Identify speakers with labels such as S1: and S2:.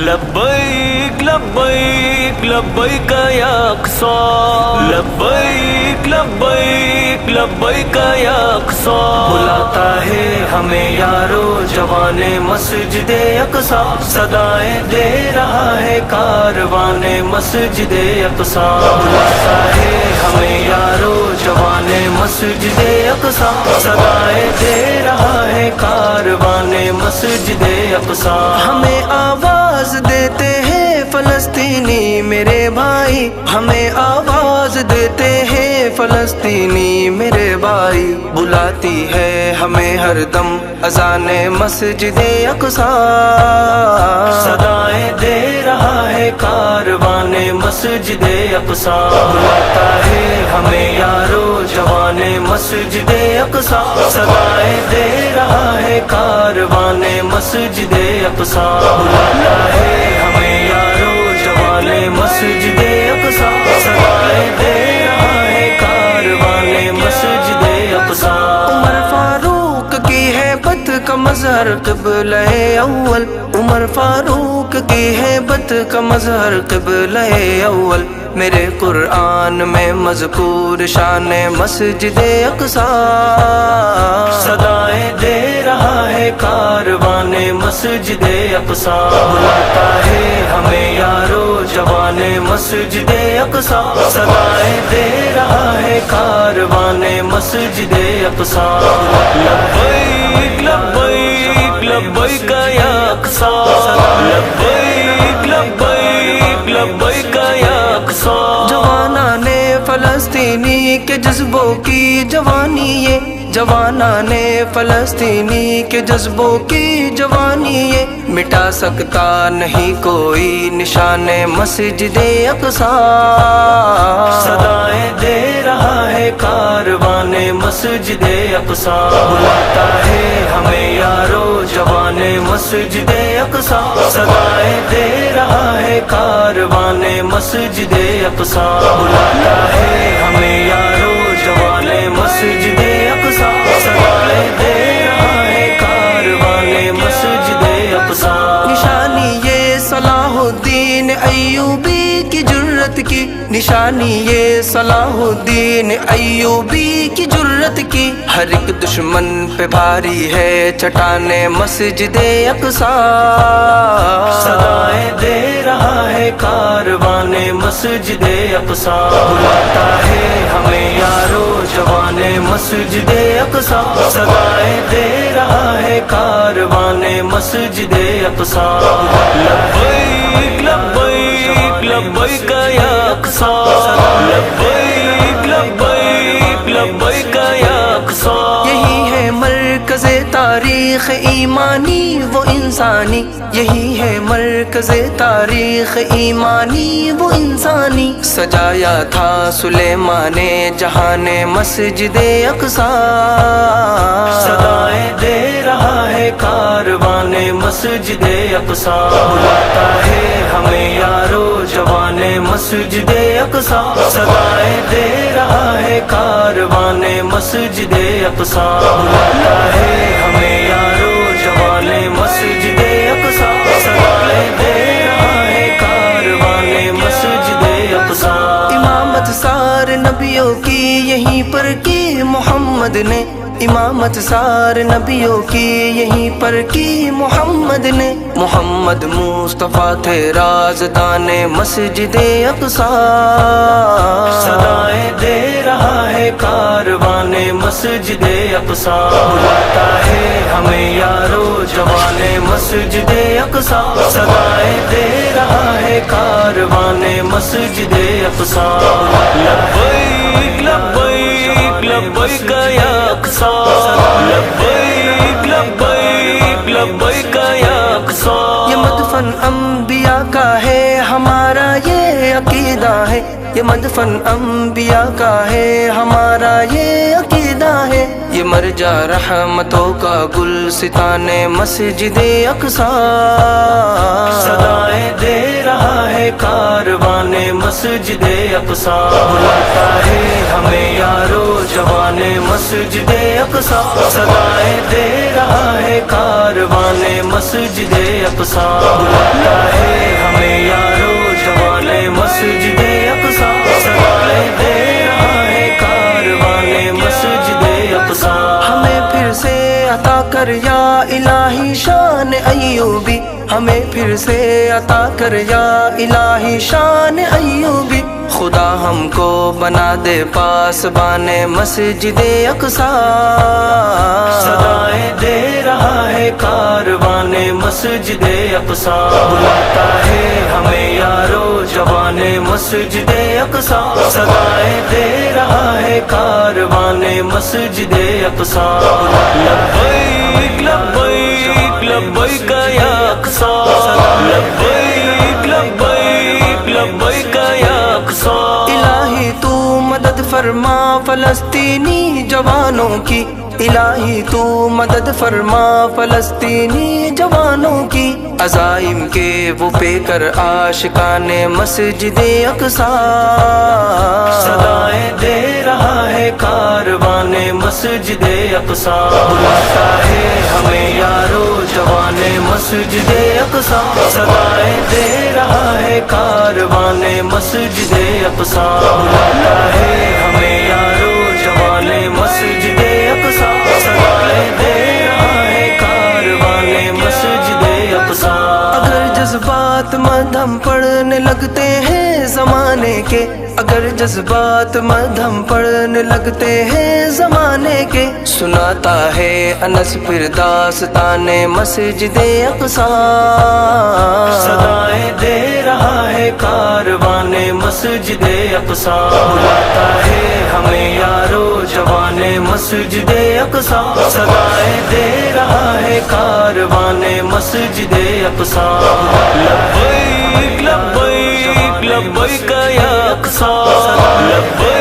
S1: لبیک لبیک لبیک یا اقصی، لبیک لبیک لبیک یا اقصی، بلاتا ہے ہمیں یارو جوان مسجد اقصی، صدائیں دے رہا ہے کاروان مسجد اقصی، بلاتا ہے ہمیں یارو جوان مسجد اقصی، صدائیں دے رہا ہے کاروان مسجد اقصی، ہمیں آواز دیتے ہیں فلسطینی میرے بھائی، ہمیں آواز دیتے ہیں فلسطینی میرے بھائی، بلاتی ہے ہمیں ہر دم اذان مسجد اقصی، صدائیں دے رہا ہے کاروان مسجد اقصی، بلاتا ہے ہمیں یارو جوان مسجد اقصی، صدائیں دے رہا ہے کاروان مسجد اقصی، بلاتا ہے ہمیں یارو جوان مسجد اقصی، صدائیں دے رہا ہے کاروان مسجد اقصی، عمر فاروق کی ہیبت کا مظہر قبلہ اول، عمر فاروق کی ہیبت کا مظہر قبلہ اول، میرے قرآن میں مذکور شان مسجد اقصی، صدائیں دے رہا ہے کاروان مسجد اقصی، بلاتا ہے ہمیں یارو جوان مسجد اقصی، صدائیں دے رہا ہے کاروان مسجد اقصی، لبیک لبیک لبیک یا اقصی، لبیک لبیک لبیک یا اقصی، جوانان فلسطینی کے جذبوں کی جوانی یہ، جوانان فلسطینی کے جذبوں کی جوانی یہ، مٹا سکتا نہیں کوئی نشان مسجد اقصی، صدائیں دے رہا ہے کاروان مسجد اقصی، بلاتا ہے ہمیں یارو جوان مسجد اقصی، صدائیں دے رہا ہے کاروان مسجد اقصی، بلاتا ہے ہمیں یارو جوان مسجد اقصی، صدائیں دے رہا ہے کاروان مسجد اقصی، نشانی یہ صلاح الدین ایوبی کی جرت کی، نشانی یہ صلاح الدین ایوبی کی جرت کی، ہر ایک دشمن پہ بھاری ہے چٹان مسجد اقصی، صدائیں دے رہا ہے کاروان مسجد اقصی، بلاتا ہے ہمیں یارو جوان مسجد اقصی، صدائیں دے رہا ہے کاروان مسجد اقصی، لبیک لبیک لبیک یا اقصی، لبیک لبیک لبیک یا اقصی، یہی ہے مرکز تاریخ ایمانی وہ انسانی، یہی ہے مرکز تاریخ ایمانی وہ انسانی، سجایا تھا سلیمان جہان مسجد اقصی، صدائیں دے رہا ہے کاروان مسجد اقصی، بلاتا ہے ہمیں یارو جوان مسجد اقصی، صدائیں دے رہا ہے کاروان مسجد اقصی، بلاتا ہے ہمیں یارو جوان مسجد اقصی، صدائیں دے رہا ہے کاروان مسجد اقصی، امامت سار نبیوں کی یہیں پر کی محمد نے، امامت سار نبیوں کی یہیں پر کی محمد نے، محمد مصطفیٰ تھے رازدان مسجد اقصی، صدائیں دے رہا ہے کاروان مسجد اقصی، بلاتا ہے ہمیں یارو جوان مسجد اقصی، صدائیں دے رہا ہے کاروان مسجد اقصی، لبیک لبیک لبیک یا اقصی، لبیک لبیک لبیک یا اقصی، یہ مدفن انبیاء کا ہے ہمارا یہ عقیدہ ہے، یہ مدفن انبیاء کا ہے ہمارا یہ عقیدہ ہے، یہ مرجع رحمتوں کا گلستان مسجد اقصی، صدائیں دے رہا ہے کاروان مسجد اقصی، بلاتا ہے ہمیں یارو جوان مسجد اقصی، صدائیں دے رہا ہے کاروان مسجد اقصی، بلاتا ہے پھر سے عطا کر یا الہی شان ایوبی، خدا ہم کو بنا دے پاسبان مسجد اقصی، صدائیں دے رہا ہے کاروان مسجد اقصی، بلاتا ہے ہمیں یارو جوان مسجد اقصی، صدائیں دے رہا ہے کاروان مسجد اقصی، لبیک لبیک لبیک یا اقصی، لبیک لبیک لبیک یا اقصی، الہی تو مدد فرما فلسطینی جوانوں کی، الہی تو مدد فرما فلسطینی جوانوں کی، عزائم کے وہ پے کر عاشقان مسجد اقصی، صدائیں دے رہا ہے کاروان مسجد اقصی، بلاتا ہے ہمیں یارو جوان مسجد اقصی، صدائیں دے رہا ہے کاروان مسجد اقصی، بلاتا ہے ہمیں یارو جوان مسجد اقصی، صدائیں دے رہا ہے کاروان مسجد اقصی، اگر جذبات مدھم پڑھنے لگتے ہیں زمانے کے، اگر جذبات مدھم پڑھنے لگتے ہیں زمانے کے، سناتا ہے انس پھر داستان مسجد اقصی، صدائیں دے رہا ہے کاروان مسجد اقصی، بلاتا ہے ہمیں یارو جوان مسجد اقصی، صدائیں دے رہا ہے کاروان مسجد اقصی، لبیک لبیک لبیک یا اقصی، لبیک